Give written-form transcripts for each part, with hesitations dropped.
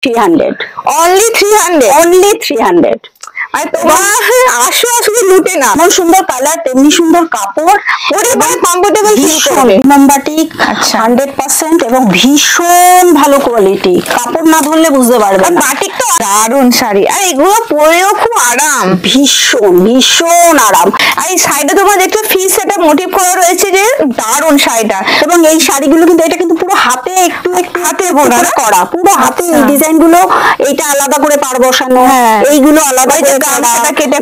300 only 300 only 300 আর তোমার আসো আসলে লুটে না এমন সুন্দর কালার তেমনি সুন্দর কাপড় পরিমাণে কমফোর্টেবল ফিল করবে বাটিক 100% এবং ভীষণ ভালো কোয়ালিটি কাপড় না ধরলে বুঝতে পারবে না বাটিক তো দারুণ শাড়ি আর এগুলো পরেও খুব আরাম ভীষণ ভীষণ আরাম আর এই সাইডে তোমার দেখতে ফিস সেটা মোটিভ করা রয়েছে যে দারুণ শাড়িটা এবং এই শাড়িগুলো কিন্তু এটা কিন্তু পুরো হাতে একটু একটু হাতে বোনা করা পুরো হাতে এই ডিজাইন গুলো এইটা আলাদা করে পাড় বসানো এইগুলো আলাদা করে গামছাটা কেটে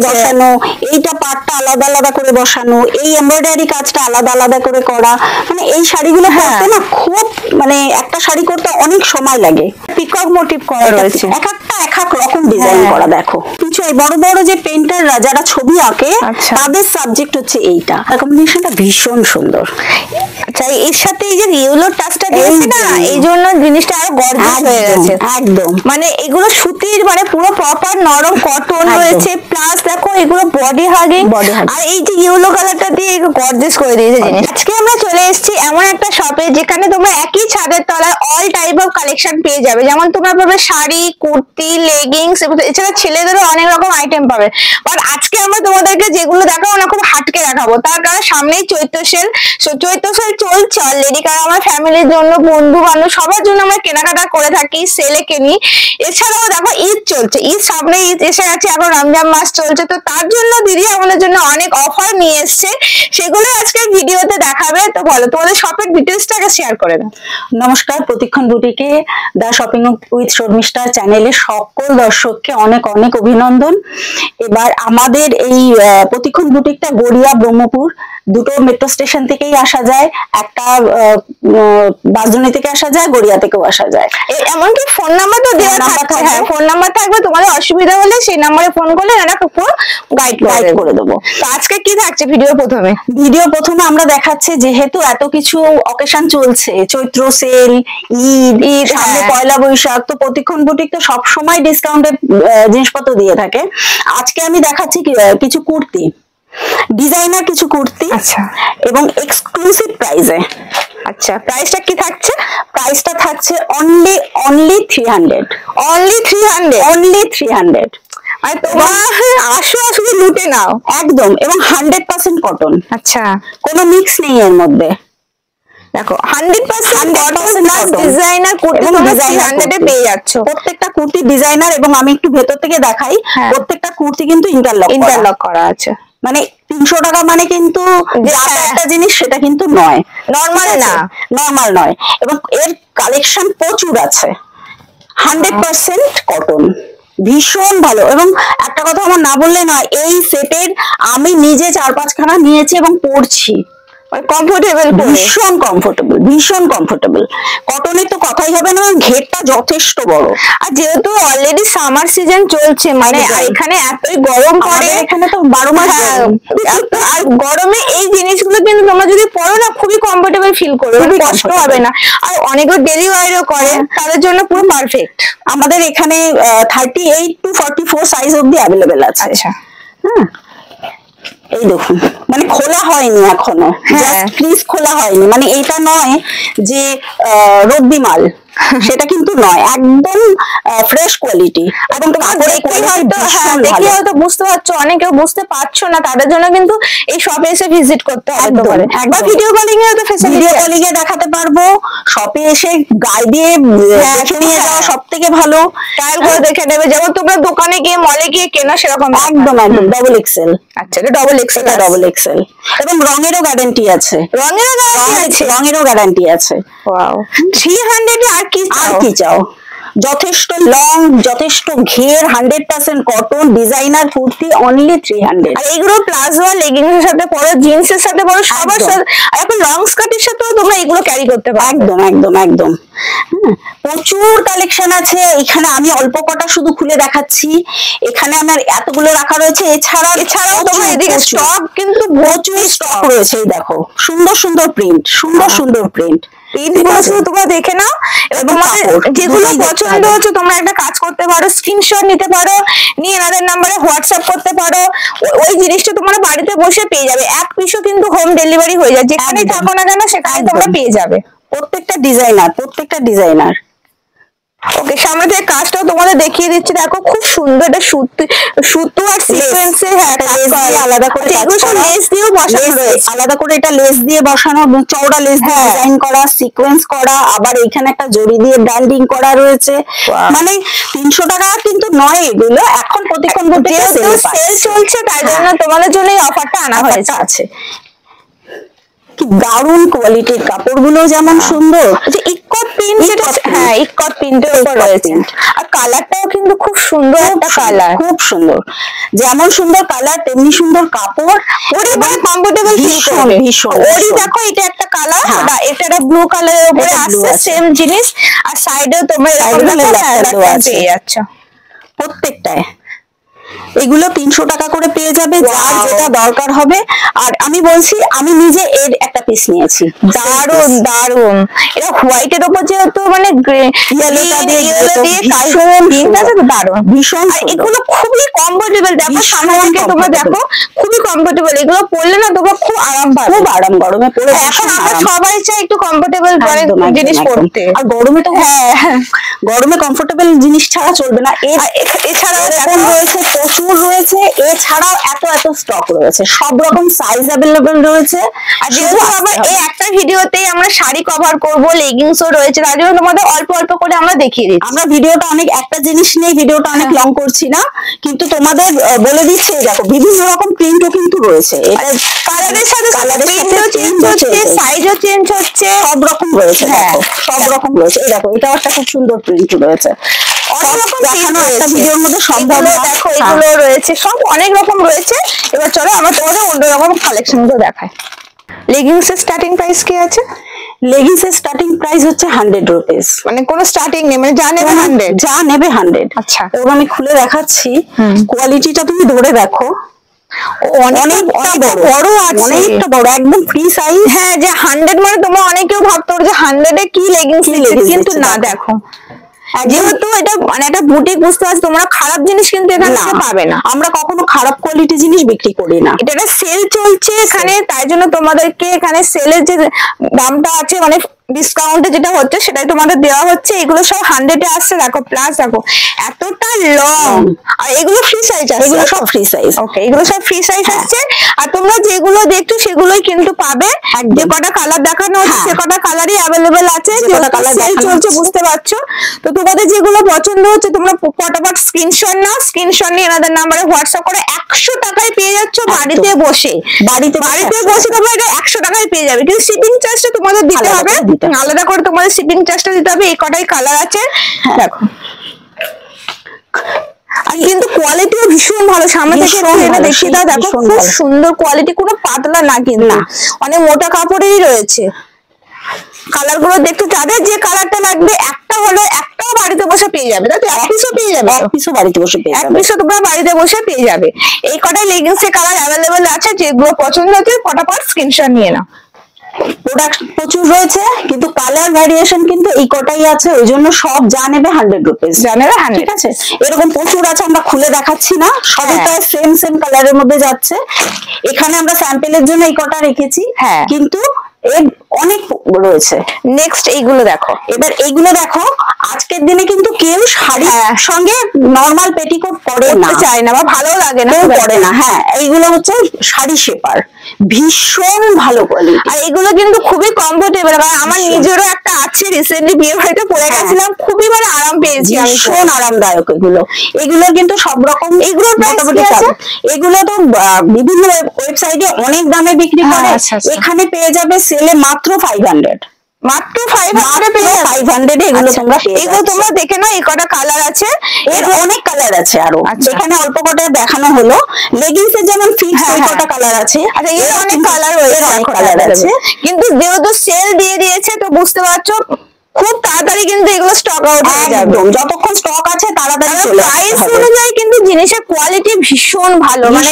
বসানো এইটা পাড়টা আলাদা আলাদা করে বসানো এই এমব্রয়ডারি কাজটা আলাদা আলাদা করে করা মানে এই শাড়িগুলো করতে না খুব মানে একটা শাড়ি করতে অনেক সময় লাগে পিকক মোটিভ করা রয়েছে এক একটা এক এক রকম ডিজাইন করা দেখো কিছু এই বড় বড় যে পেইন্টাররা যারা ছবি আঁকে তাদের সাবজেক্ট হচ্ছে এইটা কম্বিনেশনটা ভীষণ সুন্দর আচ্ছা এর সাথে এই যে ইয়েলো টাচটা দিয়েছে না এই জন্য জিনিসটা আরো গর্জিয়াস হয়ে গেছে একদম মানে এগুলো সুতির মানে পুরো প্রপার নরম কটন রয়েছে প্লাস দেখো এগুলো বডি হাগিং আর এই যে ইয়েলো কালারটা দিয়ে গর্জিয়াস করে দিয়েছে জিনিস আজকে আমরা চলে এসেছি এমন একটা শপে যেখানে তোমরা একই ছাদের তলায় অল টাইপ অফ কালেকশন পেয়ে যাবে যেমন তোমরা পাবে শাড়ি কুর্তি লেগিংস এছাড়া ছেলেদেরও অনেক রকম আইটেম পাবে বাট আজকে আমরা তোমাদেরকে যেগুলো দেখাবো না খুব হাটকে দেখাবো তার কারণ সামনেই চৈত্র সেল চৈত্র সেল চলছে অলরেডি কারণ আমার ফ্যামিলির জন্য বন্ধু বান্ধব সবার জন্য আমরা কেনাকাটা করে থাকি সেলে কিনি এছাড়াও দেখো ঈদ চলছে ঈদ সামনে ঈদ এসে গেছে এখন রমজান মাস চলছে তো তার জন্য দিদি আমাদের জন্য অনেক অফার নিয়ে এসছে সেগুলো আজকে ভিডিওতে দেখাবে তো বলো তোমাদের শপের ডিটেলসটাকে শেয়ার করে দাও নমস্কার প্রতীক্ষণ বুটিকে দা শপিং উইথ শর্মিষ্ঠা চ্যানেলে সকল দর্শককে অনেক অনেক অভিনন্দন এবার আমাদের এই প্রতীক্ষণ বুটিকটা গড়িয়া ব্রহ্মপুর দুটো মেট্রো স্টেশন থেকেই আসা যায় একটা বাসজনি থেকে আসা যায় গড়িয়া থেকেও আসা যায় এমনকি ফোন নাম্বারটা দেওয়া থাকবে হ্যাঁ ফোন নাম্বার থাকবে তোমাদের অসুবিধা হলে সেই নম্বরে ফোন করলে এরা পুরো গাইড করে দেবো তো আজকে কি থাকছে ভিডিও প্রথমে আমরা দেখাচ্ছি যেহেতু এত কিছু অকেশন চলছে চৈত্র সেল ঈদ সামনে পয়লা বৈশাখ তো প্রতীক্ষণ বুটিক তো সবসময় ডিসকাউন্টে জিনিসপত্র দিয়ে থাকে আজকে আমি দেখাচ্ছি কিছু কুর্তি ডিজাইনার কিছু কুর্তি আচ্ছা এবং এক্সক্লুসিভ প্রাইসে আচ্ছা প্রাইসটা কি থাকছে প্রাইসটা থাকছে অনলি 300 অনলি 300 আর তোমার আসো আসলে লুটে নাও একদম এবং 100% কটন আচ্ছা কোনো মিক্স নেই এর মধ্যে দেখো 100% কটন প্লাস ডিজাইনার কুর্তি তোমরা 300 এ পেয়ে যাচ্ছ প্রত্যেকটা কুর্তি ডিজাইনার এবং আমি একটু ভেতর থেকে দেখাই প্রত্যেকটা কুর্তি কিন্তু ইন্টারলক করা আছে মানে 300 টাকা মানে কিন্তু একটা জিনিস সেটা কিন্তু নয় নরমাল নয় এবং এর কালেকশন প্রচুর আছে 100% কটন ভীষণ ভালো এবং একটা কথা আমার না বললে নয় এই সেটের আমি নিজে 4-5 খানা নিয়েছি এবং পরছি কমফোর্টেবল ভীষণ কমফোর্টেবল কটনের তো কথাই হবে না ঘেরটা যথেষ্ট বড় আর যেহেতু অলরেডি সামার সিজন চলছে মানে এখানে এতই গরম পড়ে এখানে তো 12 মাস আর গরমে এই জিনিসগুলো কিন্তু তোমরা যদি পরো না খুবই কমফোর্টেবল ফিল করবে কষ্ট হবে না আর অনেকে ডেলি ওয়্যারও করে তাদের জন্য পুরো পারফেক্ট আমাদের এখানে 38 to 44 সাইজ অবধি अवेलेबल আছে আচ্ছা এই দেখুন মানে খোলা হয়নি এখনো জাস্ট প্লিজ খোলা হয়নি মানে এটা নয় যে রদ্দি মাল সেটা কিন্তু নয় একদম ফ্রেশ কোয়ালিটি এবং তোমরা দেখেই হয়তো বুঝতে পারছো অনেকে বুঝতে পারছো না তাদের জন্য কিন্তু এই শপে এসে ভিজিট করতে হবে তোমাদের একবার ভিডিও কলিং এ তো ভিডিও কলিং এ দেখাতে পারবো শপে এসে গায়ে দিয়ে দেখে নিয়ে যাওয়া সবথেকে ভালো ট্রায়াল করে দেখে নেবে যেমন তোমরা দোকানে গিয়ে মলে গিয়ে কেনা সেরকম একদম ডবল এক্সেল আচ্ছা এটা ডবল এক্সেল এবং রঙেরও গ্যারান্টি আছে রঙেরও গ্যারান্টি আছে ওয়াও 300 এ আর কি চাও যথেষ্ট লং যথেষ্ট ঘের 100% কটন ডিজাইনার কুর্তি অনলি 300 আর এগুলো প্লাজো লেগিংস এর সাথে পরো জিন্সের সাথে পরো সবার সাথে আর এখন লং স্কার্টের সাথেও তোমরা এগুলো ক্যারি করতে পারো একদম প্রচুর কালেকশন আছে এখানে আমি অল্প কটা শুধু খুলে দেখাচ্ছি এখানে আমার এতগুলো রাখা রয়েছে এছাড়াও তোমার এদিকে স্টক কিন্তু প্রচুর স্টক রয়েছে এই দেখো সুন্দর প্রিন্ট তোমরা দেখে নাও এবং তোমাদের যেগুলো পছন্দ হচ্ছে তোমরা একটা কাজ করতে পারো স্ক্রিনশট নিতে পারো নিয়ে এনাদের নম্বরে হোয়াটসঅ্যাপ করতে পারো ওই জিনিসটা তোমরা বাড়িতে বসে পেয়ে যাবে এক পিসও কিন্তু হোম ডেলিভারি হয়ে যায় যেখানেই থাকো না কেন সেখানে তোমরা পেয়ে যাবে প্রত্যেকটা ডিজাইনার ওকে, সামনে থেকে কাজটাও তোমাদের দেখিয়ে দিচ্ছি, দেখো খুব সুন্দর, এটা সুতো আর সিকোয়েন্সের আলাদা করে লেস দিয়েও বসানো রয়েছে, আলাদা করে এটা লেস দিয়ে বসানো, চওড়া লেস দিয়ে ডিজাইন করা, সিকোয়েন্স করা, আবার এখানে একটা জরি দিয়ে ব্র্যান্ডিং করা রয়েছে। মানে 300 টাকা কিন্তু নয় এগুলো, এখন প্রতিক্ষণ সেল চলছে, তাই জন্য তোমাদের জন্য এই অফারটা আনা হয়েছে। আছে কি দারুণ কোয়ালিটির, কাপড়গুলো যেমন সুন্দর, ইকট প্রিন্ট, হ্যাঁ ইকট প্রিন্টের উপর রয়েছে, আর কালারটাও কিন্তু খুব সুন্দর একটা কালার, খুব সুন্দর, যেমন সুন্দর কালার তেমনি সুন্দর কাপড়, ওরে মানে কমফোর্টেবল ফিল করবে ভীষণ। ওরে দেখো এটা একটা কালার, এটা একটা ব্লু কালারের উপরে আসছে সেম জিনিস, আর সাইডেও তোমরা এরকম পেয়ে যাচ্ছ প্রত্যেকটায়। এগুলো 300 টাকা করে পেয়ে যাবে, যার যেটা দরকার হবে। আর আমি বলছি, আমি নিজে এর একটা পিস নিয়েছি, দারুন দারুন, এটা হোয়াইটের উপর যেহেতু মানে ইয়েলোটা দিয়ে দারুন ভীষণ, এগুলো খুবই কমফোর্টেবল। দেখো সামনে থেকে তোমরা দেখো খুবই কমফোর্টেবল, এগুলো পরলে না তোমরা খুব আরাম পাবে, খুব আরাম, গরমে পরে। এখন আমরা সবাই চাই একটু কমফোর্টেবল জিনিস পরতে, আর গরমে তো গরমে কমফোর্টেবল জিনিস ছাড়া চলবে না। এছাড়াও রয়েছে, প্রচুর রয়েছে, এছাড়াও এত স্টক রয়েছে, সব রকম সাইজ অ্যাভেলেবল রয়েছে। আর যেহেতু আবার এই একটা ভিডিওতেই আমরা শাড়ি কভার করব, লেগিংসও রয়েছে, তার জন্য তোমাদের অল্প অল্প করে আমরা দেখিয়ে দিচ্ছি। আমরা ভিডিওটা অনেক একটা জিনিস নিয়ে ভিডিওটা অনেক লং করছি না, কিন্তু তোমাদের বলে দিচ্ছি, দেখো বিভিন্ন রকম প্রিন্টও কিন্তু রয়েছে, কালারের সাথে প্রিন্টও চেঞ্জ হচ্ছে, সাইজও চেঞ্জ হচ্ছে, সব রকম রয়েছে। দেখো সব রকম রয়েছে, এই দেখো এটাও একটা খুব সুন্দর প্রিন্ট রয়েছে, ভিডিওর মধ্যে সম্ভব। দেখো এগুলো রয়েছে, সব অনেক রকম রয়েছে। এবার চলো আমরা তোমাদের অন্যরকম কালেকশন গুলো দেখাই। লেগিংস এর স্টার্টিং প্রাইস কি আছে? লেগিংস এর স্টার্টিং প্রাইস হচ্ছে 100 রুপিস, মানে কোনো স্টার্টিং নেই, মানে যা নেবে 100, যা নেবে 100। আচ্ছা, এবং আমি খুলে দেখাচ্ছি, কোয়ালিটিটা তুমি ধরে দেখো, অনেকটা বড় আছে, অনেকটা বড়, একদম ফ্রি সাইজ। হ্যাঁ, যে 100 মানে তোমরা অনেকেও ভাবতো যে 100 এ কি লেগিংস, কিন্তু না, দেখো যেহেতু এটা মানে একটা বুটিক, বুঝতে পারছো তোমরা, খারাপ জিনিস কিন্তু এখানে পাবে না। আমরা কখনো খারাপ কোয়ালিটি জিনিস বিক্রি করি না, এটা একটা সেল চলছে এখানে, তাই জন্য তোমাদেরকে এখানে সেলের যে দামটা আছে, মানে ডিসকাউন্টে যেটা হচ্ছে সেটাই তোমাদের দেওয়া হচ্ছে। এগুলো সব 100 এ আসছে, দেখো প্লাস দেখো এতটা লং, আর এগুলো ফ্রি সাইজ আছে, এগুলো সব ফ্রি সাইজ। ওকে, এগুলো সব ফ্রি সাইজ আছে। আর তোমরা যেগুলো দেখছো সেগুলোই কিন্তু পাবে, যে কটা কালার দেখানো হচ্ছে সে কটা কালারই অ্যাভেলেবেল আছে, যে কটা কালার সেল চলছে, বুঝতে পারছো তো। তোমাদের যেগুলো পছন্দ হচ্ছে তোমরা ফটাফট স্ক্রিনশট নাও, স্ক্রিনশট নিয়ে এনাদের নম্বরে হোয়াটসঅ্যাপ করে 100 টাকায় পেয়ে যাচ্ছ বাড়িতে বসে, বাড়িতে বসে তোমরা এটা 100 টাকায় পেয়ে যাবে, কিন্তু শিপিং চার্জটা তোমাদের দিতে হবে, আলাদা করে তোমাদের শিপিং চার্জটা দিতে হবে। এই কটাই কালার আছে, দেখো, আর কিন্তু কোয়ালিটিও ভীষণ ভালো, সামনে থেকে দেখিয়ে দাও, দেখো খুব সুন্দর কোয়ালিটি, কোনো পাতলা না, কিন্তু অনেক মোটা কাপড়েরই রয়েছে। কালার গুলো দেখতে, যাদের যে কালারটা লাগবে একটা হলো একটাও বাড়িতে বসে পেয়ে যাবে, তাই তো? এক পিসও পেয়ে যাবে, এক পিসও বাড়িতে বসে পেয়ে যাবে, এক পিসও তোমরা বাড়িতে বসে পেয়ে যাবে। এই কটাই লেগিংস এর কালার অ্যাভেলেবেল আছে, যেগুলো পছন্দ হচ্ছে ফটাফট স্ক্রিনশট নিয়ে নাও। প্রোডাক্ট প্রচুর রয়েছে, কিন্তু কালার ভ্যারিয়েশন কিন্তু এই কটাই আছে, ওই জন্য সব যা নেবে 100 রুপিস, যা নেবে 100, ঠিক আছে? এরকম প্রচুর আছে, আমরা খুলে দেখাচ্ছি না, সবই প্রায় সেম কালারের মধ্যে যাচ্ছে। এখানে আমরা স্যাম্পলের জন্য এই কটা রেখেছি, কিন্তু এর অনেক রয়েছে। নেক্সট এইগুলো দেখো, এবার এইগুলো দেখো, আজকের দিনে কিন্তু কেউ শাড়ির সঙ্গে নরমাল পেটিকোট পরে না, চায় না বা ভালো লাগে না, পরে না। হ্যাঁ, এইগুলো হচ্ছে শাড়ি শেপার, ভীষণ ভালো কোয়ালিটি, আর এগুলো কিন্তু খুবই কমফোর্টেবল। আমার নিজেরও একটা আছে, রিসেন্টলি বিয়ে বাড়িতে পরে গেছিলাম, খুবই মানে আরাম পেয়েছি, ভীষণ আরামদায়ক। এগুলো কিন্তু সব রকম, এগুলোর মোটামুটি এগুলো তো বিভিন্ন ওয়েবসাইটে অনেক দামে বিক্রি করে, এখানে পেয়ে যাবে সেলে মাত্র 500, মাত্র 500 এগুলো তোমরা এগুলো তোমরা দেখে নাও। এই কটা কালার আছে, এর অনেক কালার আছে আরো, এখানে অল্প কটা দেখানো হলো। লেগিংস এর যেমন ফিক্স ওই কটা কালার আছে, আচ্ছা এর অনেক কালার রয়েছে, অনেক কালার আছে, কিন্তু যেহেতু সেল দিয়ে দিয়েছে তো বুঝতে পারছো খুব তাড়াতাড়ি কিন্তু এগুলো স্টক আউট হয়ে যাবে, যতক্ষণ স্টক আছে তাড়াতাড়ি চলে আসবে। প্রাইস অনুযায়ী কিন্তু জিনিসের কোয়ালিটি ভীষণ ভালো, মানে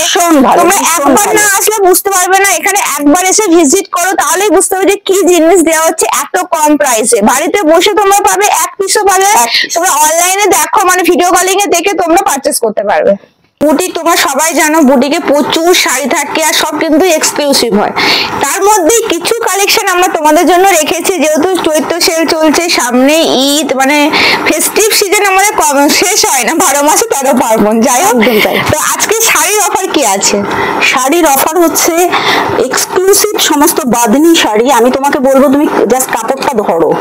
তোমরা একবার না আসলে বুঝতে পারবে না, এখানে একবার এসে ভিজিট করো তাহলেই বুঝতে পারবে যে কি জিনিস দেওয়া হচ্ছে এত কম প্রাইসে। বাড়িতে বসে তোমরা পাবে, এক পিসও পাবে, তোমরা অনলাইনে দেখো, মানে ভিডিও কলিং এ দেখে তোমরা পারচেজ করতে পারবে। বুটিক তোমরা সবাই জানো, বুটিকে প্রচুর শাড়ি থাকে আর সব কিন্তু এক্সক্লুসিভ হয়। তার মধ্যে কিছু কালেকশন আমরা তোমাদের জন্য রেখেছি, যেহেতু চৈত্র সেল চলছে, সামনে ঈদ, মানে ফেস্টিভ সিজন আমাদের শেষ হয় না, 12 মাসে 13 পার্বণ। যাই হোক, তো আজকে শাড়ির অফার কি আছে? শাড়ির অফার হচ্ছে এক্সক্লুসিভ সমস্ত বাঁধনি শাড়ি। আমি তোমাকে বলবো তুমি জাস্ট কাপড়টা ধরো,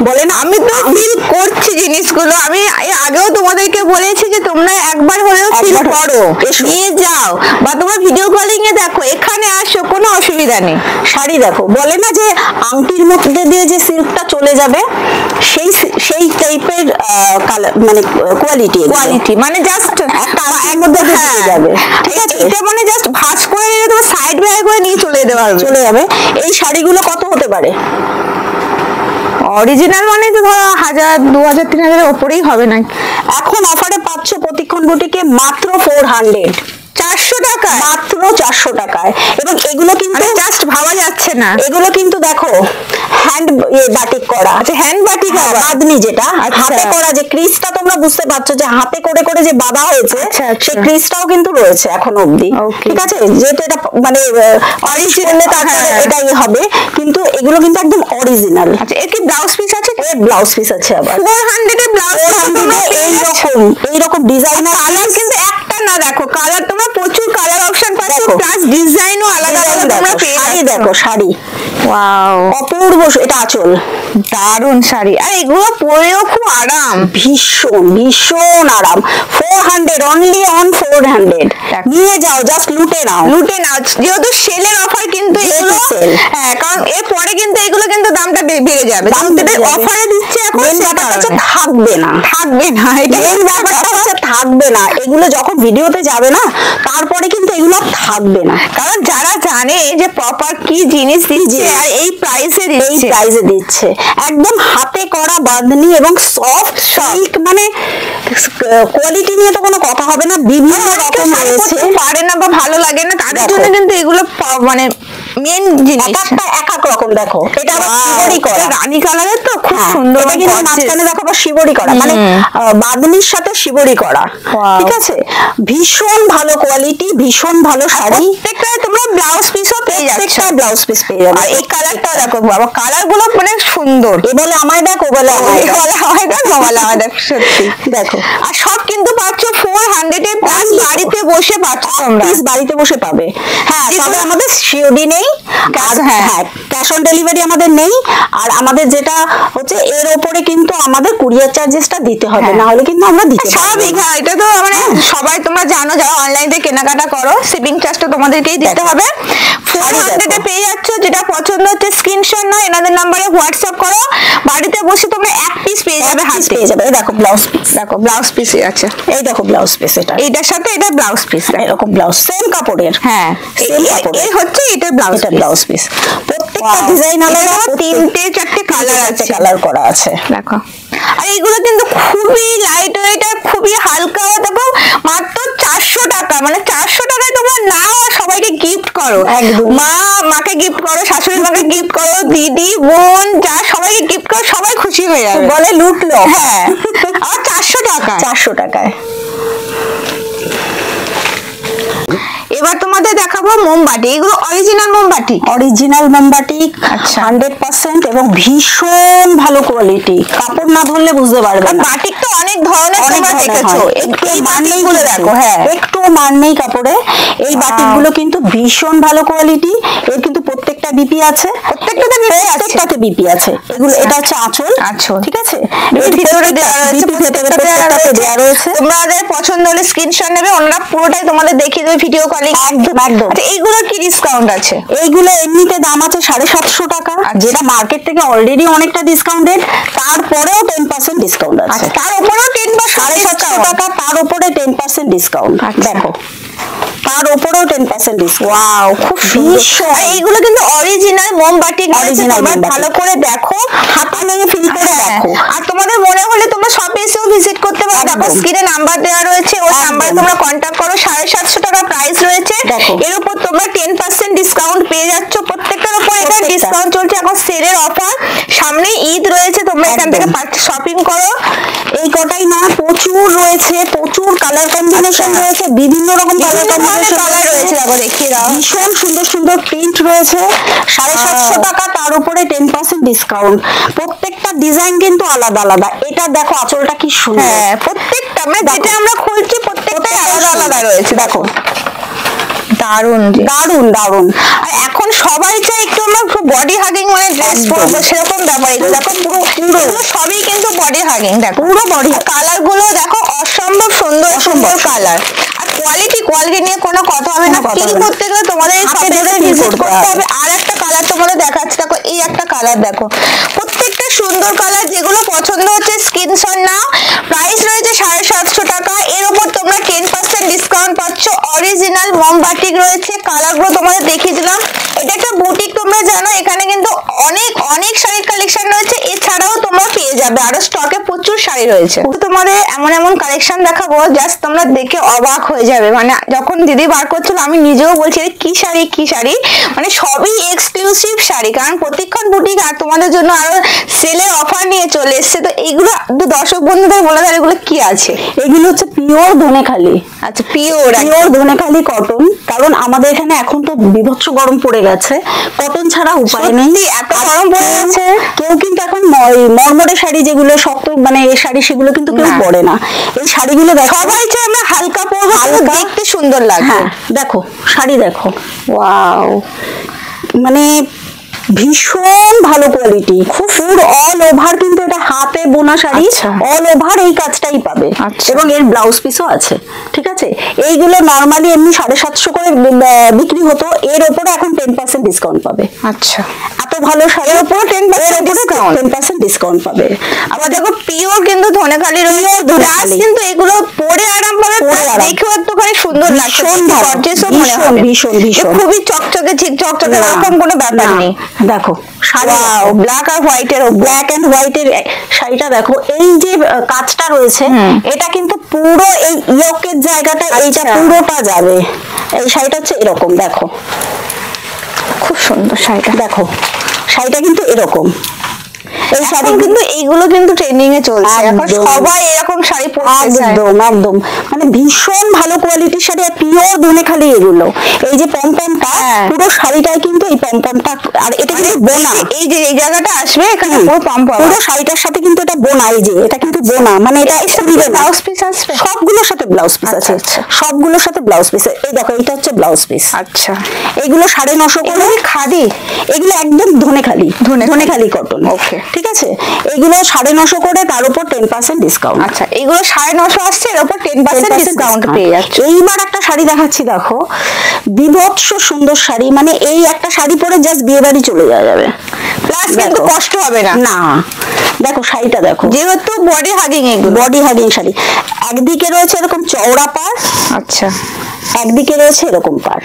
বলেন আমি তো ফিল করছি জিনিসগুলো। আমি আগেও তোমাদেরকে বলেছি যে তোমরা একবার হলেও ফিল করো, নিয়ে যাও, বা তোমরা ভিডিও কলিং এ দেখো, এখানে আসো, কোনো অসুবিধা নেই। শাড়ি দেখো, বলে না যে আংটির মধ্যে দিয়ে যে সিল্কটা চলে যাবে, সেই টাইপের কালার, মানে কোয়ালিটি, মানে জাস্ট এর মধ্যে দিয়ে যাবে, ঠিক আছে? এটা মানে জাস্ট ভাঁজ করে নিয়ে তোমার সাইড বাই করে নিয়ে চলে যাবে। এই শাড়িগুলো কত হতে পারে? অরিজিনাল মানে তো ধরো 1000, 2000, 3000 এর উপরেই হবে না। এখন অফারে পাচ্ছ প্রতিক্ষণ বুটিকে মাত্র 400 টাকা, মাত্র 400 টাকায়। এবং এগুলো কিন্তু জাস্ট ভাবা যাচ্ছে না। এগুলো কিন্তু দেখো হ্যান্ড বাটিক করা, আচ্ছা হ্যান্ড বাটিক, বাঁধনি যেটা হাতে করা, যে ক্রিজটা তোমরা বুঝতে পারছো যে হাতে করে করে যে বাঁধা হয়েছে, সেই ক্রিজটাও কিন্তু রয়েছে এখনো অবধি, ঠিক আছে? যেহেতু এটা মানে অরিজিনাল, তারপরে এটাই হবে, কিন্তু এগুলো কিন্তু একদম অরিজিনাল। আচ্ছা এর কি ব্লাউজ পিস আছে? এর ব্লাউজ পিস আছে আবার 400 এর ব্লাউজ, এইরকম ডিজাইনার কালার কিন্তু একটা না, দেখো কালার তোমরা প্রচুর কালার অপশন পাচ্ছ, প্লাস ডিজাইনও আলাদা আলাদা তোমরা পেয়ে যাচ্ছ। দেখো শাড়ি, ওয়াও অপূর্ব, এটা আঁচল, দারুন শাড়ি, আর এগুলো পরেও খুব আরাম, ভীষণ ভীষণ আরাম। 400, অনলি অন 400, নিয়ে যাও, জাস্ট লুটে নাও, যেহেতু সেলের অফার কিন্তু এগুলো, হ্যাঁ, কারণ এর পরে কিন্তু এগুলো কিন্তু দামটা বেড়ে যাবে, অফারে দিচ্ছে এখন, থাকবে না এটা এই ব্যাপারটা হচ্ছে থাকবে না। এগুলো যখন ভিডিওতে যাবে না, তারপরে কিন্তু এগুলো থাকবে না, কারণ যারা জানে যে প্রপার কি জিনিস দিচ্ছে আর এই প্রাইসে দিচ্ছে, একদম হাতে করা বাঁধনি এবং সফট সিল্ক, মানে কোয়ালিটি নিয়ে তো কোনো কথা হবে না। বিভিন্ন রকম রয়েছে, পারে না বা ভালো লাগে না, তাদের জন্য কিন্তু এগুলো মানে মেন জিনিস, এক এক রকম। দেখো এটা আবার শিবরি করা, রানী কালারের, তো খুব সুন্দর, কিন্তু মাঝখানে দেখো আবার শিবরি করা, মানে বাঁধনির সাথে শিবরি করা, ঠিক আছে? ভীষণ ভালো কোয়ালিটি, ভীষণ ভালো শাড়ি। প্রত্যেকটা তোমরা ব্লাউজ পিসও পেয়ে যাচ্ছ, ব্লাউজ পিস পেয়ে যাবে। আর এই কালারটা দেখো বাবা, কালার গুলো মানে সুন্দর, এ বলে আমায় দেখ, ও বলে আমায় দেখ, সত্যি দেখো। আর সব কিন্তু পাচ্ছ 400 এ, প্লাস বাড়িতে বসে পাচ্ছ তোমরা, বাড়িতে বসে পাবে। হ্যাঁ, তবে আমাদের সিওডি নেই, হ্যাঁ ক্যাশ অন ডেলিভারি আমাদের নেই। আর আমাদের যেটা হচ্ছে এর উপরে কিন্তু আমাদের কুরিয়ার চার্জেসটা দিতে হবে, না হলে কিন্তু আমরা দিতে স্বাভাবিক। হ্যাঁ, এটা তো মানে সবাই তোমরা জানো, যারা অনলাইন থেকে কেনাকাটা করো, শিপিং চার্জটা তোমাদেরকেই দিতে হবে। 400 এ পেয়ে যাচ্ছ, যেটা পছন্দ হচ্ছে স্ক্রিনশট নাও, এনাদের নম্বরে হোয়াটসঅ্যাপ করো, বাড়িতে বসে তোমরা এক পিস পেয়ে যাবে, হাতে পেয়ে যাবে। এই দেখো ব্লাউজ পিস, দেখো ব্লাউজ পিসই আছে, এই দেখো ব্লাউজ পিস, এটার সাথে এটা ব্লাউজ পিস, এরকম ব্লাউজ সেম কাপড়ের, হ্যাঁ এই হচ্ছে এটা ব্লাউজ পিস। প্রত্যেকটা ডিজাইন আলাদা, 3-4 কালার আছে, কালার করা আছে, দেখো। আর এগুলো কিন্তু খুবই লাইট ওয়েট আর খুবই হালকা, দেখো মাত্র 400 টাকা, মানে 400 টাকায় তোমরা নাও আর সবাইকে গিফট করো, মাকে গিফট করো, শাশুড়ি মাকে গিফট করো, দিদি বোন যা সবাইকে গিফট করো, সবাই খুশি হয়ে যাবে, বলে লুটলো। হ্যাঁ, আর 400 টাকায়। এবার তোমাদের দেখাবো মোমবাটি, এগুলো অরিজিনাল মোমবাটি, আচ্ছা 100% এবং ভীষণ ভালো কোয়ালিটি। কাপড় না ধরলে বুঝতে পারবে না। বাটিক তো অনেক ধরনের তোমরা দেখেছো, একটু মান নেই গুলো দেখো, হ্যাঁ একটু মান নেই কাপড়ে। এই বাটিক গুলো কিন্তু ভীষণ ভালো কোয়ালিটি, এর কিন্তু প্রত্যেকটা বিপি আছে, প্রত্যেকটাতে বিপি আছে। এগুলো এটা হচ্ছে আঁচল, ঠিক আছে? এর ভিতরে দেওয়া রয়েছে, তোমাদের পছন্দ হলে স্ক্রিনশট নেবে, ওনারা পুরোটাই তোমাদের দেখিয়ে দেবে ভিডিও কলিং। একদম। আচ্ছা এইগুলোর কি ডিসকাউন্ট আছে? এইগুলো এমনিতে দাম আছে 750 টাকা, যেটা মার্কেট থেকে অলরেডি অনেকটা ডিসকাউন্টেড, তারপরেও 10% ডিসকাউন্ট আছে। তার উপরেও 750 টাকা, তার উপরে 10% ডিসকাউন্ট। দেখো তার উপরেও 10% ডিসকাউন্ট। ওয়াও, খুব ভীষণ। এইগুলো কিন্তু অরিজিনাল মোমবাটি, ভালো করে দেখো, হাতে নিয়ে ফিল করে দেখো। আর তোমাদের মনে হলে তোমরা শপে এসেও ভিজিট করতে পারো, দেখো স্ক্রিনে নাম্বার দেওয়া রয়েছে, ওই নাম্বারে তোমরা কন্ট্যাক্ট করো। 750 টাকা প্রাইস রয়েছে, এর উপর তোমরা 10% ডিসকাউন্ট পেয়ে যাচ্ছ প্রত্যেকটার উপর। এটা ডিসকাউন্ট চলছে এখন, সেলের অফার, সামনে ঈদ রয়েছে, তোমরা এখান থেকে শপিং করো। এই কটাই না, প্রচুর রয়েছে, প্রচুর কালার কম্বিনেশন রয়েছে, বিভিন্ন রকম কালার কম্বিনেশন রয়েছে। দেখো দেখিয়ে দাও, ভীষণ সুন্দর সুন্দর প্রিন্ট রয়েছে। 750 টাকা, তার উপরে 10% ডিসকাউন্ট। প্রত্যেকটা ডিজাইন কিন্তু আলাদা আলাদা। এটা দেখো আঁচলটা কি সুন্দর। হ্যাঁ, প্রত্যেকটা মানে যেটা আমরা খুলছি প্রত্যেকটাই আলাদা আলাদা রয়েছে। দেখো দারুন দারুন দারুন। আর এখন সবাই চাই একটু আমরা বডি হাগিং মানে ড্রেস পরবো, সেরকম ব্যাপার। এগুলো দেখো পুরো পুরো সবই কিন্তু বডি হাগিং। দেখো পুরো বডি, কালার গুলো দেখো অসম্ভব সুন্দর সুন্দর কালার। আর কোয়ালিটি নিয়ে কোনো কথা হবে না। ফিল করতে গেলে তোমাদের এই শপে ভিজিট করতে হবে। আর একটা কালার তোমাদের দেখাচ্ছি, দেখো এই একটা কালার দেখো, প্রত্যেকটা সুন্দর কালার। যেগুলো পছন্দ হচ্ছে স্ক্রিনশট নাও। প্রাইস রয়েছে 750 টাকা। এর উপর তোমরা 10% ডিসকাউন্ট পাচ্ছ। অরিজিনাল মোমবাটিক রয়েছে, কালারগুলো তোমাদের দেখিয়ে দিলাম। এটা একটা বুটিক, তোমরা জানো এখানে কিন্তু অনেক অনেক শাড়ির কালেকশন রয়েছে। এছাড়াও তোমরা পেয়ে যাবে আরো স্টকে প্রচুর শাড়ি রয়েছে। তোমাদের এমন এমন কালেকশন দেখাবো জাস্ট তোমরা দেখে অবাক হয়ে যাবে। মানে যখন দিদি বার করছিল আমি নিজেও বলছি কি শাড়ি কি শাড়ি, মানে সবই এক্সক্লুসিভ শাড়ি। কারণ প্রত্যেকক্ষণ বুটিক আর তোমাদের জন্য আরো সেলের অফার নিয়ে চলে এসছে। তো এইগুলো দর্শক বন্ধুদের বলে দেয় এগুলো কি আছে। এগুলো হচ্ছে পিওর ধনেখালি। আচ্ছা, পিওর ধনেখালি কটন। কারণ আমাদের এখানে এখন তো বিভৎস গরম পড়ে গেছে, কটন ছাড়া উপায় নেই। এত গরম পড়ে গেছে, কেউ কিন্তু এখন মরমরে শাড়ি যেগুলো শক্ত মানে এই শাড়ি সেগুলো কিন্তু কেউ পরে না। এই শাড়িগুলো দেখো, সবাই চাই আমরা হালকা পরবো, দেখতে সুন্দর লাগে। দেখো শাড়ি দেখো, ওয়াও, মানে ভীষণ ভালো কোয়ালিটি, খুব ফুল অল ওভার। কিন্তু এটা হাতে বোনা শাড়ি, অল ওভার এই কাজটাই পাবে। এবং এর ব্লাউজ পিসও আছে, ঠিক আছে। এইগুলো নরমালি এমনি 750 করে বিক্রি হতো, এর উপরে এখন 10% ডিসকাউন্ট পাবে। আচ্ছা, এত ভালো শাড়ির উপর 10% ডিসকাউন্ট পাবে। আবার দেখো পিওর কিন্তু ধনেখালি রয়েছে, কিন্তু এগুলো পরে আরাম পাবে, দেখেও একটুখানি সুন্দর লাগছে, ভীষণ ভীষণ খুবই চকচকে ঝিকঝকচকে, এরকম কোনো ব্যাপার নেই। দেখো ব্ল্যাক আর হোয়াইটের, ব্ল্যাক এন্ড হোয়াইটের শাড়িটা দেখো। এই যে কাজটা রয়েছে এটা কিন্তু পুরো এই ইয়োকের জায়গাটা এইটা পুরোটা যাবে। এই শাড়িটা হচ্ছে এরকম, দেখো খুব সুন্দর শাড়িটা। দেখো শাড়িটা কিন্তু এরকম। এই শাড়ি কিন্তু এইগুলো কিন্তু ট্রেন্ডিং এ চলছে এখন, সবাই এরকম শাড়ি পরতে চায়। একদম একদম, মানে ভীষণ ভালো কোয়ালিটির শাড়ি আর পিওর ধনেখালি এগুলো। এই যে পমপমটা, পুরো শাড়িটাই কিন্তু এই পমপমটা, আর এটা কিন্তু বোনা। এই যে এই জায়গাটা আসবে এখানে পুরো পমপম, পুরো শাড়িটার সাথে কিন্তু এটা বোনা। এই যে এটা কিন্তু বোনা, মানে এটা ব্লাউজ পিস আসবে, সবগুলোর সাথে ব্লাউজ পিস আছে, সবগুলোর সাথে ব্লাউজ পিস। এই দেখো এটা হচ্ছে ব্লাউজ পিস। আচ্ছা, এইগুলো 950 করে। খাদি, এগুলো একদম ধনেখালি, ধনেখালি কটন। ওকে, ঠিক আছে। এগুলো 950 করে, তার উপর 10% ডিসকাউন্ট। আচ্ছা, এগুলো 950 আসছে, এর উপর 10% ডিসকাউন্ট পেয়ে যাচ্ছে। এইবার একটা শাড়ি দেখাচ্ছি, দেখো বিভৎস সুন্দর শাড়ি। মানে এই একটা শাড়ি পরে জাস্ট বিয়ে বাড়ি চলে যাওয়া যাবে, প্লাস কিন্তু কষ্ট হবে না। না, দেখো শাড়িটা দেখো, যেহেতু বডি হাগিং, এগুলো বডি হাগিং শাড়ি। একদিকে রয়েছে এরকম চওড়া পার, আচ্ছা, একদিকে রয়েছে এরকম পার,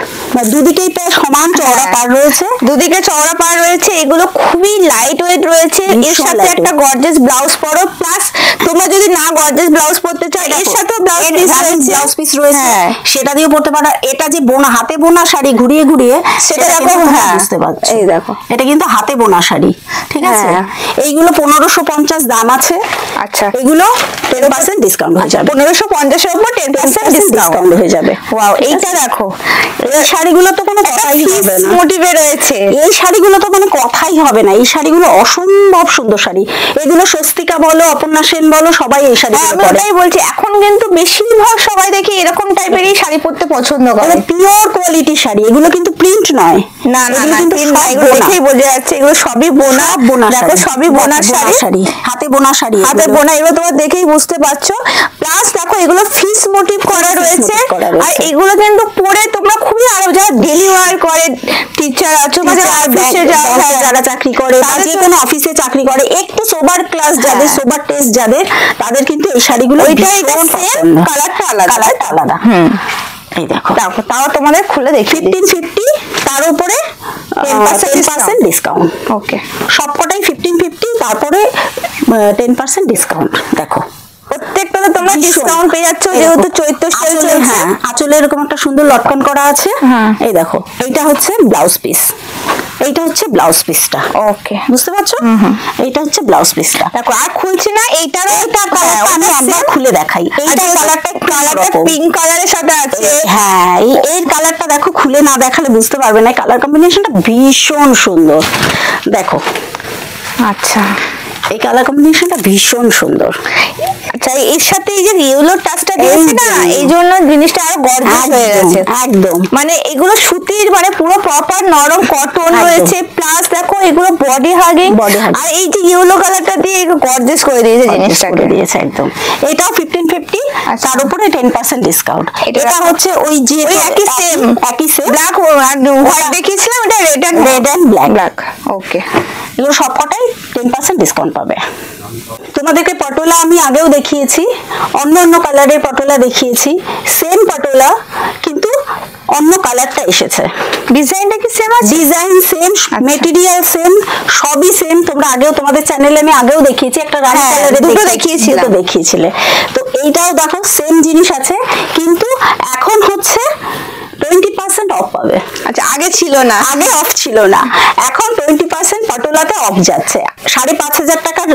দুদিকেই প্রায় সমান চওড়া পার রয়েছে, দুদিকে চওড়া পার রয়েছে। এগুলো খুবই লাইট ওয়েট রয়েছে। এর সাথে একটা গর্জিয়াস ব্লাউজ পরো, প্লাস তোমরা যদি না গর্জিয়াস ব্লাউজ পরতে চাও এর সাথে ব্লাউজ পিস রয়েছে, সেটা দিয়ে পরতে পারো। এটা যে বোনা, হাতে বোনা শাড়ি, ঘুরিয়ে ঘুরিয়ে সেটা দেখো, বুঝতে পারছো। এই দেখো, এটা কিন্তু হাতে বোনা শাড়ি, ঠিক আছে। এইগুলো 1550 দাম আছে। আচ্ছা, এগুলো 10% ডিসকাউন্ট হয়ে যাবে। 1550 এর উপর 10% ডিসকাউন্ট হয়ে যাবে। ওয়াও, এইটা দেখো, এই শাড়িগুলো তো কোনো কথাই হবে না, মোটিভে রয়েছে। এই শাড়িগুলো তো কোনো কথাই হবে না। এই শাড়িগুলো অসম্ভব সুন্দর শাড়ি। এগুলো স্বস্তিকা বলো, অপর্ণা সেন বলো, সবাই এই শাড়িগুলো পরে। আমি বলছি এখন কিন্তু বেশিরভাগ সবাই দেখি এরকম টাইপেরই শাড়ি পরতে পছন্দ করে। পিওর কোয়ালিটির শাড়ি, এগুলো কিন্তু প্রিন্ট নয়। না না, কিন্তু এগুলো দেখেই বোঝা যাচ্ছে এগুলো সবই বোনা। দেখো সবই বোনা শাড়ি, হাতে বোনা শাড়ি, হাতে বোনা। এগুলো তোমরা দেখেই বুঝতে পারছো। প্লাস দেখো এগুলো ফিস মোটিভ করা রয়েছে। আর এগুলো কিন্তু পরে তোমরা খুবই আরো, যারা ডেলি ওয়ার করে, টিচার আছো বা যারা চাকরি করে, যে কোনো অফিসে চাকরি করে, একটু সোবার ক্লাস যাদের, সোবার টেস্ট যাদের, তাদের কিন্তু এই শাড়িগুলো, কালারটা আলাদা। এই দেখো, তাও তোমাদের খুলে দেখি 1550, তার উপরে 10% ডিসকাউন্ট। ওকে, সবকটাই 1550, তারপরে 10% ডিসকাউন্ট। দেখো প্রত্যেকটাতে তোমরা ডিসকাউন্ট পেয়ে যাচ্ছ, যেহেতু চৈত্র সেল চলছে। আঁচলে এরকম একটা সুন্দর লটকন করা আছে। এই দেখো, এইটা হচ্ছে ব্লাউজ পিস। এইটা হচ্ছে ব্লাউজ পিসটা। ওকে, বুঝতে পারছো? এইটা হচ্ছে ব্লাউজ পিসটা। দেখো আর খুলছি না, এইটারও আমি একবার খুলে দেখাই। এইটা কালারটা পিঙ্ক কালারের সাথে আছে। হ্যাঁ, এই কালারটা দেখো, খুলে না দেখালে বুঝতে পারবে না। কালার কম্বিনেশনটা ভীষণ সুন্দর, দেখো। আচ্ছা, এই কালার কম্বিনেশনটা ভীষণ সুন্দর। আচ্ছা, এর সাথে এই যে ইয়েলো টাচটা দিয়েছে না, এই জন্য জিনিসটা আরো গর্জিয়াস হয়ে গেছে একদম। মানে এগুলো সুতির, মানে পুরো প্রপার নরম কটন রয়েছে, প্লাস দেখো এগুলো বডি হাগিং, আর এই যে ইয়েলো কালারটা দিয়ে গর্জিয়াস করে দিয়েছে জিনিসটাকে, দিয়েছে একদম। এটাও 1550, তার উপরে 10% ডিসকাউন্ট। এটা হচ্ছে ওই যে একই সেম ব্ল্যাক আর হোয়াইট দেখিয়েছিলাম, এটা রেড এন্ড ব্ল্যাক। ওকে, এগুলো সবকটাই 10% ডিসকাউন্ট পাবে। তোমাদেরকে পটোলা আমি আগেও দেখিয়েছি, অন্য অন্য কালারের পটোলা দেখিয়েছি। সেম পটোলা কিন্তু অন্য কালারটা এসেছে। ডিজাইনটা কি সেম আছে? ডিজাইন সেম, মেটেরিয়াল সেম, সবই সেম। তোমরা আগেও তোমাদের চ্যানেলে আমি আগেও দেখিয়েছি, একটা রানী কালারের দুটো দেখিয়েছিলে। তো এইটাও দেখো সেম জিনিস আছে, কিন্তু এখন হচ্ছে 20% অফ পাবে। আচ্ছা, আগে ছিল না, আগে অফ ছিল না, এখন 20% পটোলাতে অফ যাচ্ছে। 5,500 টাকার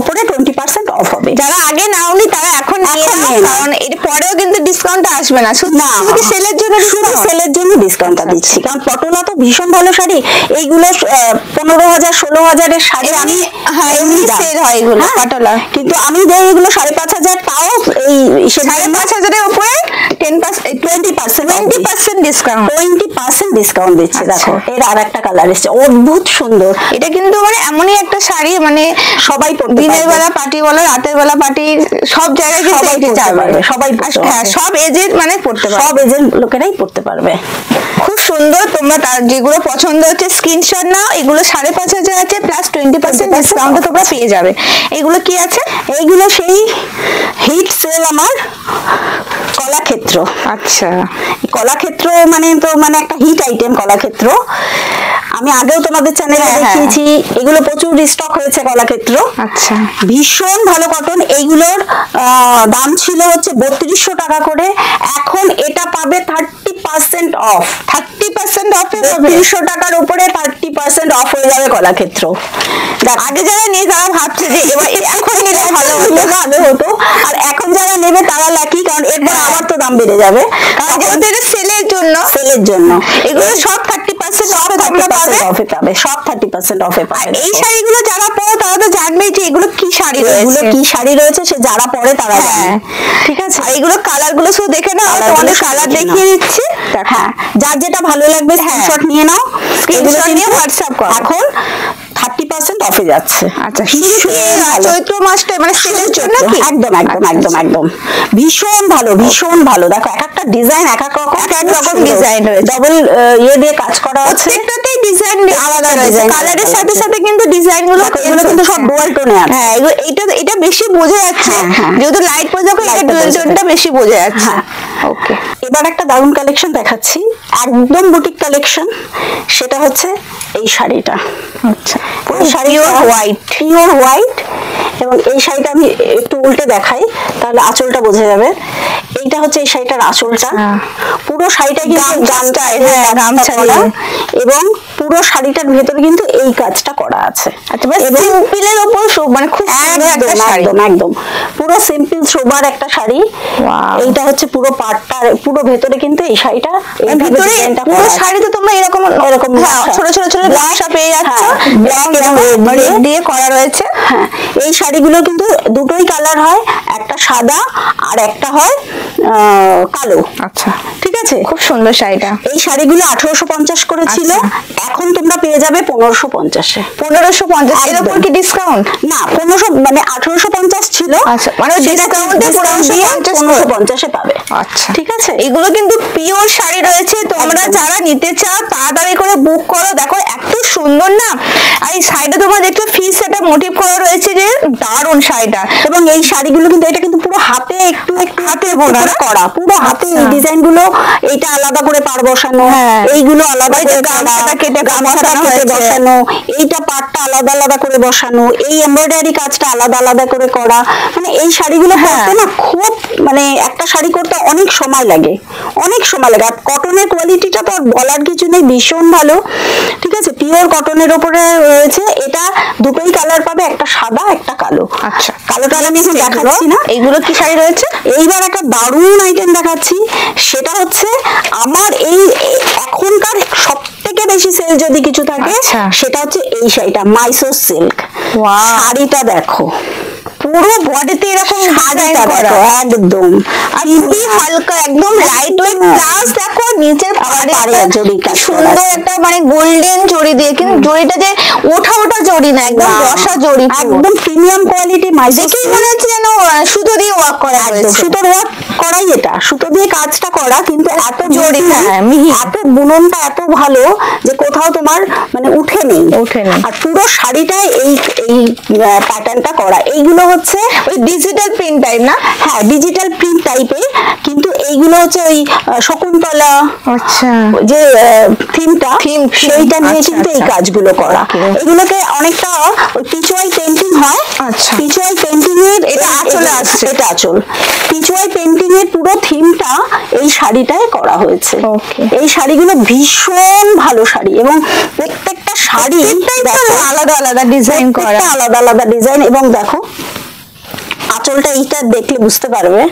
উপরে 20% অফ হবে। যারা আগে নাওনি তারা এখন নিয়ে নাও, কারণ এর পরেও কিন্তু ডিসকাউন্টটা আসবে না। শুধু সেলের জন্য, শুধু সেলের জন্য ডিসকাউন্টটা দিচ্ছি, কারণ পটোলা তো ভীষণ ভালো শাড়ি। এইগুলো 15,000 16,000-এর শাড়ি আমি এমনি সেল হয় এগুলো পটোলা, কিন্তু আমি দেই এগুলো 5,500, তাও এই 5,500-এর উপরে 20% ডিসকাউন্ট, 20% ডিসকাউন্ট দিচ্ছে। দেখো, এর আরেকটা কালার এসেছে, অদ্ভুত সুন্দর। এটা কিন্তু মানে এমনই একটা শাড়ি, মানে সবাই দিনের বেলা পার্টি বলো, রাতের বেলা পার্টি, সব জায়গায় সবাই পড়তে পারবে, সবাই সব এজের মানে পড়তে পারবে, সব এজের লোকেরাই পড়তে পারবে। খুব সুন্দর। তোমরা তার যেগুলো পছন্দ হচ্ছে স্ক্রিনশট নাও। এগুলো 5,500 আছে, প্লাস 20% ডিসকাউন্ট তোমরা পেয়ে যাবে। এগুলো কি আছে? এইগুলো সেই হিট সেল আমার কলাক্ষেত্র। আচ্ছা, কলাক্ষেত্র মানে তো মানে একটা হিট আইটেম কলাক্ষেত্র। আমি আগেও তোমাদের চ্যানেলে দেখিয়েছি, এগুলো প্রচুর রিস্টক হয়েছে কলাক্ষেত্র। আচ্ছা, ভীষণ ভালো কটন। এইগুলোর দাম ছিল হচ্ছে 3200 টাকা করে, এখন এটা পাবে 30% অফ। 30% অফে 300 টাকার উপরে 30% অফ হয়ে যাবে কলাক্ষেত্র। আগে যারা নিয়ে তারা ভাবছে যে এবার এখন নিলে ভালো হতো, আর এখন যারা নেবে তারা লাকি, কারণ এরপর আবার তো দাম বেড়ে যাবে। কারণ যেহেতু এটা সেলের জন্য এগুলো সব 30% অফে পাবে, সব 30% অফে পাবে। এই শাড়িগুলো যারা পরো তারা তো জানবেই যে এগুলো কি শাড়ি রয়েছে, সে যারা পরে তারা জানে। ঠিক আছে, আর এগুলো কালার গুলো শুধু দেখে নাও, তোমাদের কালার দেখিয়ে দিচ্ছি। হ্যাঁ, যার যেটা ভালো লাগবে স্ক্রিনশট নিয়ে নাও, স্ক্রিনশট নিয়ে হোয়াটসঅ্যাপ করো। এখন 30% অফে যাচ্ছে। আচ্ছা, চৈত্র মাসটা মানে সেলের জন্য কি? একদম একদম একদম একদম ভীষণ ভালো, ভীষণ ভালো। দেখো, এক একটা ডিজাইন এক এক রকম ডিজাইন রয়েছে, ডবল ইয়ে দিয়ে কাজ করা আছে, প্রত্যেকটাতেই ডিজাইন আলাদা রয়েছে। কালারের সাথে সাথে কিন্তু ডিজাইন গুলো, এগুলো কিন্তু সব ডুয়াল টোনে আছে। হ্যাঁ, এটা বেশি বোঝা যাচ্ছে, যেহেতু লাইট পর্যন্ত এটা ডুয়াল টোনটা বেশি বোঝা যাচ্ছে। ওকে, এবার একটা দারুণ কালেকশন দেখাচ্ছি, একদম বুটিক কালেকশন। সেটা হচ্ছে এই শাড়িটা। আচ্ছা, পিওর হোয়াইট, এবং এই শাড়িটা আমি একটু উল্টে দেখাই, তাহলে আঁচলটা বোঝা যাবে। এইটা হচ্ছে এই শাড়িটার আঁচলটা। পুরো শাড়িটা কিন্তু গামছা এবং পুরো শাড়িটার ভেতরে কিন্তু এই কাজটা করা আছে। সিম্পলের উপর মানে খুব একদম একদম পুরো সিম্পল সোবার একটা শাড়ি। এইটা হচ্ছে পুরো পাটটা, পুরো ভেতরে কিন্তু এই শাড়িটা, ভিতরে পুরো শাড়িতে তোমরা এরকম ছোট ছোট ছোট নকশা পেয়ে যাচ্ছ, রেড দিয়ে করা রয়েছে। হ্যাঁ, এই শাড়িগুলো কিন্তু দুটোই কালার হয়, একটা সাদা আর একটা হয় কালো। আচ্ছা, ঠিক আছে, খুব সুন্দর শাড়িটা। এই শাড়িগুলো 1850 করে ছিল, এখন তোমরা পেয়ে যাবে 1550-এ। 1550 এর উপর কি ডিসকাউন্ট? না, 1500 মানে 1850 ছিল। আচ্ছা, মানে ডিসকাউন্টে 1550-এ পাবে। আচ্ছা, ঠিক আছে। এগুলো কিন্তু পিওর শাড়ি রয়েছে, তোমরা যারা নিতে চাও তাড়াতাড়ি করে বুক করো। দেখো এত সুন্দর না, আর এই শাড়িটা তোমরা দেখছো ফিস সেটা মোটিভ করা রয়েছে, যে দারুণ শাড়িটা। এবং এই শাড়িগুলো কিন্তু এটা কিন্তু পুরো হাতে একটু একটু হাতে করা, পুরো হাতে এই ডিজাইন গুলো। এইটা আলাদা করে পাড় বসানো, এইগুলো আলাদা করে গামছাটা কেটে বসানো, এইটা পাটটা আলাদা আলাদা করে বসানো, এই এমব্রয়ডারি কাজটা আলাদা আলাদা করে করা, মানে এই শাড়িগুলো করতে না খুব মানে একটা শাড়ি করতে অনেক সময় লাগে, অনেক সময় লাগে। আর কটনের কোয়ালিটিটা তো আর বলার কিছু নেই, ভীষণ ভালো। ঠিক আছে, পিওর কটনের উপরে রয়েছে। এটা দুটোই কালার পাবে, একটা সাদা একটা কালো। আচ্ছা, কালোটা আমি এখন দেখাচ্ছি না। এইগুলো কি শাড়ি রয়েছে? এইবার একটা দারুণ আইটেম দেখাচ্ছি, সেটা হচ্ছে আমার এই এখনকার সব থেকে বেশি সেল যদি কিছু থাকে সেটা হচ্ছে এই শাড়িটা, মাইসোর সিল্ক। শাড়িটা দেখো, পুরো বডিতে এরকম শাড়িটা দেখো, একদম খুবই হালকা, একদম লাইট ওয়েট, প্লাস দেখো নিচের জড়ি কাজ সুন্দর একটা মানে গোল্ডেন জড়ি দিয়ে, কিন্তু জড়িটা যে ওঠা ওঠা জড়ি না, একদম বসা জড়ি, একদম প্রিমিয়াম কোয়ালিটি। দেখেই মনে হচ্ছে যেন সুতো দিয়ে ওয়ার্ক করা হয়েছে, সুতোর ওয়ার্ক করাই, এটা সুতো দিয়ে কাজটা করা, কিন্তু এত জড়ি, এত বুননটা এত ভালো যে কোথাও তোমার মানে উঠে নেই। আর পুরো শাড়িটায় এই এই প্যাটার্নটা করা। এইগুলো হচ্ছে ওই ডিজিটাল প্রিন্ট টাইপ না? হ্যাঁ, ডিজিটাল প্রিন্ট টাইপের, কিন্তু এইগুলো হচ্ছে ওই শকুন্তলা যে থিমটা, সেইটা নিয়ে কিন্তু এই কাজগুলো করা। এগুলোকে অনেকটা ওই পিচওয়াই পেন্টিং হয়। আচ্ছা, পিচওয়াই পেন্টিং এর এটা আঁচলে আসছে, এটা আঁচল। পিচওয়াই পেন্টিং এর পুরো থিমটা এই শাড়িটায় করা হয়েছে। এই শাড়িগুলো ভীষণ ভালো শাড়ি, এবং প্রত্যেকটা শাড়ি আলাদা আলাদা ডিজাইন করা, আলাদা আলাদা ডিজাইন। এবং দেখো আঁচলটা, এইটা দেখলে বুঝতে পারবে,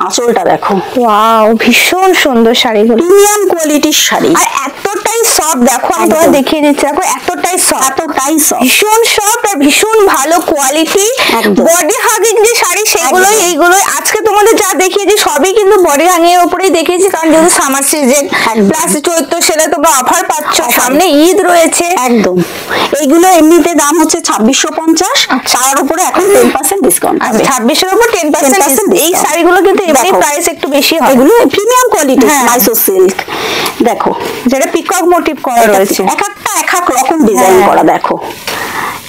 আঁচলটা দেখো, ওয়াও, ভীষণ সুন্দর শাড়িগুলো, প্রিমিয়াম কোয়ালিটির শাড়ি। আর এতটাই সফট, দেখো আমি তোমাকে দেখিয়ে দিচ্ছি, দেখো এতটাই সফট, ভীষণ সফট আর ভীষণ ভালো কোয়ালিটি। বডি হাগিং যে শাড়ি সেগুলোই, এইগুলোই আজকে তোমাদের যা দেখিয়েছি সবই কিন্তু বডি হাগিং এর উপরেই দেখিয়েছি, কারণ যেহেতু সামার সিজন, প্লাস চৈত্র সেলে তোমরা অফার পাচ্ছ, সামনে ঈদ রয়েছে। একদম, এইগুলো এমনিতে দাম হচ্ছে 2650, তার উপরে এখন 10% ডিসকাউন্ট আছে। 2600 এর উপর 10%। এই শাড়িগুলো কিন্তু এমনি প্রাইস একটু বেশি হয়, এগুলো প্রিমিয়াম কোয়ালিটি মাইসো সিল্ক। দেখো, যেটা পিকক মোটিভ করা রয়েছে, এক একটা এক এক রকম ডিজাইন করা। দেখো,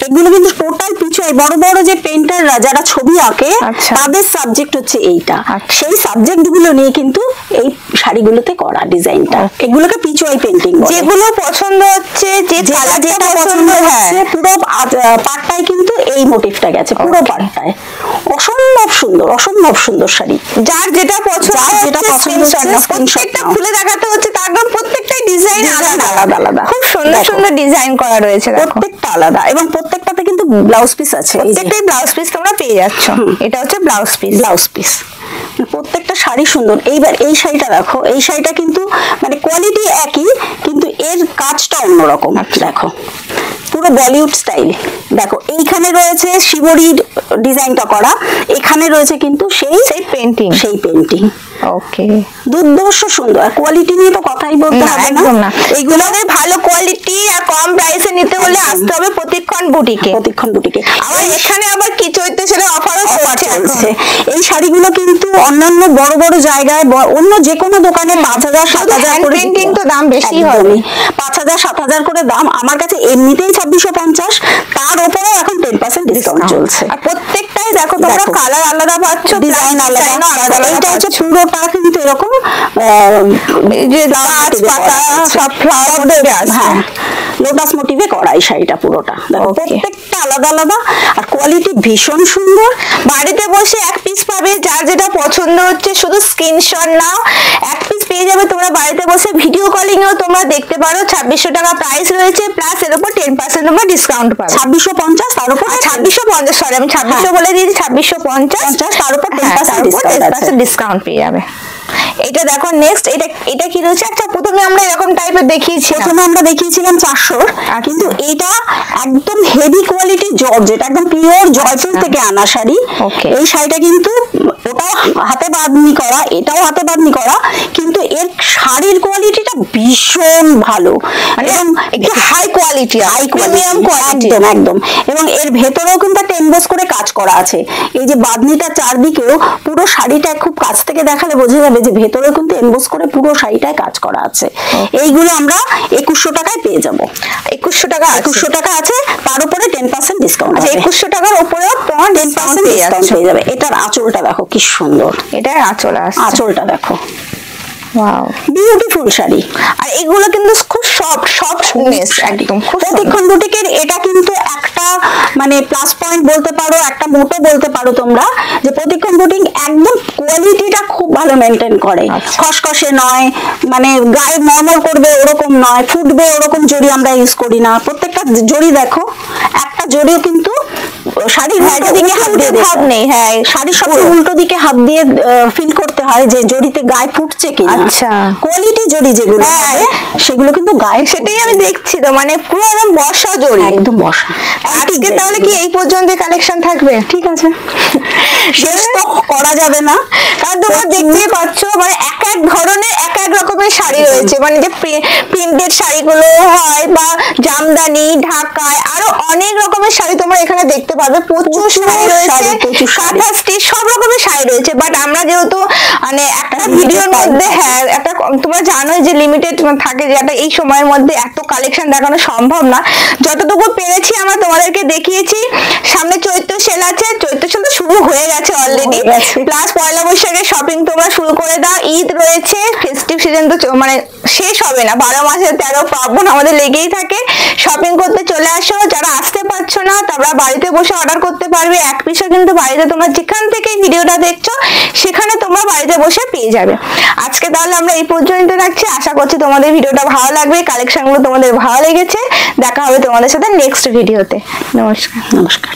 এগুলো কিন্তু টোটাল পিছনে বড় বড় যে পেইন্টাররা যারা ছবি আঁকে তাদের সাবজেক্ট হচ্ছে এইটা, সেই সাবজেক্ট গুলো নিয়ে কিন্তু এই শাড়িগুলোতে করা ডিজাইনটা। এগুলোকে পিছুয়াই পেইন্টিং বলে। যেগুলো পছন্দ হচ্ছে, যে কালার যেটা পছন্দ হচ্ছে, পুরো পাটটায় কিন্তু এই মোটিভটা গেছে, পুরো পাটটায়। অসম্ভব সুন্দর, অসম্ভব সুন্দর শাড়ি। যার যেটা পছন্দ, যেটা পছন্দ প্রত্যেকটা খুলে দেখাতে হচ্ছে, তার কারণ প্রত্যেকটাই ডিজাইন আলাদা আলাদা, খুব সুন্দর সুন্দর ডিজাইন করা রয়েছে, প্রত্যেকটা আলাদা। এবং প্রত্যেকটাতে কিন্তু ব্লাউজ পিস আছে, প্রত্যেকটাই ব্লাউজ পিস তোমরা পেয়ে যাচ্ছ। এটা হচ্ছে ব্লাউজ পিস, ব্লাউজ পিস। প্রত্যেকটা শাড়ি সুন্দর। এইবার এই শাড়িটা দেখো, এই শাড়িটা কিন্তু মানে কোয়ালিটি একই, কিন্তু এর কাজটা অন্যরকম। দেখো, পুরো বলিউড স্টাইল। দেখো, এইখানে রয়েছে শিবরির ডিজাইনটা করা, এখানে রয়েছে কিন্তু সেই পেন্টিং, সেই পেন্টিং। ওকে, দুর্ধর্ষ সুন্দর। কোয়ালিটি নিয়ে তো কথাই বলতে হবে না। এইগুলোদের ভালো কোয়ালিটি আর কম প্রাইসে নিতে হলে আসতে হবে প্রতিক্ষণ বুটিকে। প্রতিক্ষণ বুটিকে। আবার এখানে আবার কি চৈত্র সেলে অফারও চলছে। এই শাড়িগুলো কিন্তু অন্যান্য বড় বড় জায়গায়, অন্য যে কোনো দোকানে 5000 7000 করে, পেন্টিং তো দাম বেশি হবে, 5000 7000 করে দাম। আমার কাছে এমনিতেই 2650, তার উপরেও এখন 10% ডিসকাউন্ট চলছে। আর প্রত্যেকটাই দেখো তোমরা কালার আলাদা পাচ্ছ, ডিজাইন আলাদা। এইটা হচ্ছে পুরোটা কিন্তু এরকম যে গাছ পাতা সব ফ্লাওয়ার দিয়ে আছে, হ্যাঁ, লোটাস মোটিভে করা এই শাড়িটা পুরোটা। দেখো, প্রত্যেকটা আলাদা আলাদা, আর কোয়ালিটি ভীষণ সুন্দর। বাড়িতে বসে এক পিস পাবে, যার যেটা পছন্দ হচ্ছে শুধু স্ক্রিনশট নাও, এক পিস পেয়ে যাবে তোমরা বাড়িতে বসে। ভিডিও কলিং এও তোমরা দেখতে পারো। 2600 টাকা প্রাইস রয়েছে, প্লাস এর উপর 10% তোমরা ডিসকাউন্ট পাবে। 2650, তার উপর 2650, সরি আমি 2600 বলে দিয়েছি, 2650, তার উপর 10% ডিসকাউন্ট পেয়ে যাবে। এটা দেখো নেক্সট, এটা কি রয়েছে? আচ্ছা, প্রথমে আমরা এরকম টাইপের দেখিয়েছিলাম, আমরা দেখিয়েছিলাম 400, কিন্তু এটা একদম হেভি কোয়ালিটি জর্জেট, একদম পিওর জয়পুর থেকে আনা শাড়ি। এই শাড়িটা কিন্তু ওটাও হাতে বাঁধনি করা, এটাও হাতে বাঁধনি করা, কিন্তু এর শাড়ির কোয়ালিটিটা ভীষণ ভালো, এবং একটু হাই কোয়ালিটি, প্রিমিয়াম কোয়ালিটি, একদম। এবং এর ভেতরেও কিন্তু একটা এমবোস করে কাজ করা আছে। এই যে বাঁধনিটা চারদিকেও, পুরো শাড়িটা খুব কাছ থেকে দেখালে বোঝা যাবে যে ভেতরে কিন্তু এমবোস করে পুরো শাড়িটায় কাজ করা আছে। এইগুলো আমরা 2100 টাকায় পেয়ে যাবো। 2100 টাকা, 2100 টাকা আছে, তার উপরে 10% ডিসকাউন্ট। আচ্ছা, 2100 টাকার উপরেও 10% ডিসকাউন্ট পেয়ে যাবে। এটার আঁচলটা দেখো কি সুন্দর, এটার আঁচল আছে, আঁচলটা দেখো ওয়াও, বিউটিফুল শাড়ি। আর এগুলো কিন্তু খুব সফটনেস, একদম প্রতিক্ষণ বুটিকের এটা কিন্তু একটা মানে প্লাস পয়েন্ট বলতে পারো, একটা মোটো বলতে পারো তোমরা, যে প্রতিক্ষণ বুটিক একদম কোয়ালিটিটা খুব ভালো মেনটেন করে। খসখসে নয়, মানে গায়ে মরমর করবে ওরকম নয়, ফুটবে ওরকম জড়ি আমরা ইউজ করি না। প্রত্যেকটা জড়ি দেখো, একটা জড়িও কিন্তু শাড়ির উল্টো দিকে হাত দিয়ে ভাব নেই। হ্যাঁ, শাড়ির সব উল্টো দিকে হাত দিয়ে ফিল করতে হয় যে জড়িতে গায়ে ফুটছে কিনা। আচ্ছা, কোয়ালিটি জড়ি যেগুলো সেগুলো কিন্তু গায়ে, সেটাই আমি দেখছি তো, মানে পুরো একদম বর্ষা জড়ি, একদম বর্ষা। আজকে তাহলে কি এই পর্যন্ত কালেকশন থাকবে? ঠিক আছে, শেষ তো করা যাবে না, কারণ তোমরা দেখতেই পাচ্ছ মানে এক এক ধরনের এক এক রকমের শাড়ি রয়েছে, মানে যে প্রিন্টেড শাড়িগুলো হয় বা জামদানি, ঢাকায় আরো অনেক রকমের শাড়ি তোমরা এখানে দেখতে পাবে। প্রচুর শাড়ি রয়েছে, কাঁথা স্টিচ সব রকমের শাড়ি রয়েছে। বাট আমরা যেহেতু মানে একটা ভিডিওর মধ্যে, হ্যাঁ একটা তোমরা জানোই যে লিমিটেড থাকে, যেটা এই সময়ের মধ্যে এত কালেকশন দেখানো সম্ভব না। যতটুকু পেরেছি আমরা তোমাদেরকে দেখিয়েছি। সামনে চৈত্র সেল আছে, চৈত্র সেল তো শুরু হয়ে গেছে অলরেডি, প্লাস পয়লা বৈশাখের শপিং তোমরা শুরু করে দাও। ঈদ রয়েছে, ফেস্টিভ সিজন তো মানে শেষ হবে না, 12 মাসে 13 পার্বণ আমাদের লেগেই থাকে। শপিং করতে চলে আসো, যারা আসতে পারছো না তোমরা বাড়িতে বসে অর্ডার করতে পারবে। এক পিসও কিন্তু বাড়িতে তোমরা যেখান থেকে ভিডিওটা দেখছো সেখানে তোমরা বাড়িতে বসে পেয়ে যাবে। আজকে তাহলে আমরা এই পর্যন্ত রাখছি। আশা করছি তোমাদের ভিডিওটা ভালো লাগবে, কালেকশনগুলো তোমাদের ভালো লেগেছে। দেখা হবে তোমাদের সাথে নেক্সট ভিডিওতে। নমস্কার। নমস্কার।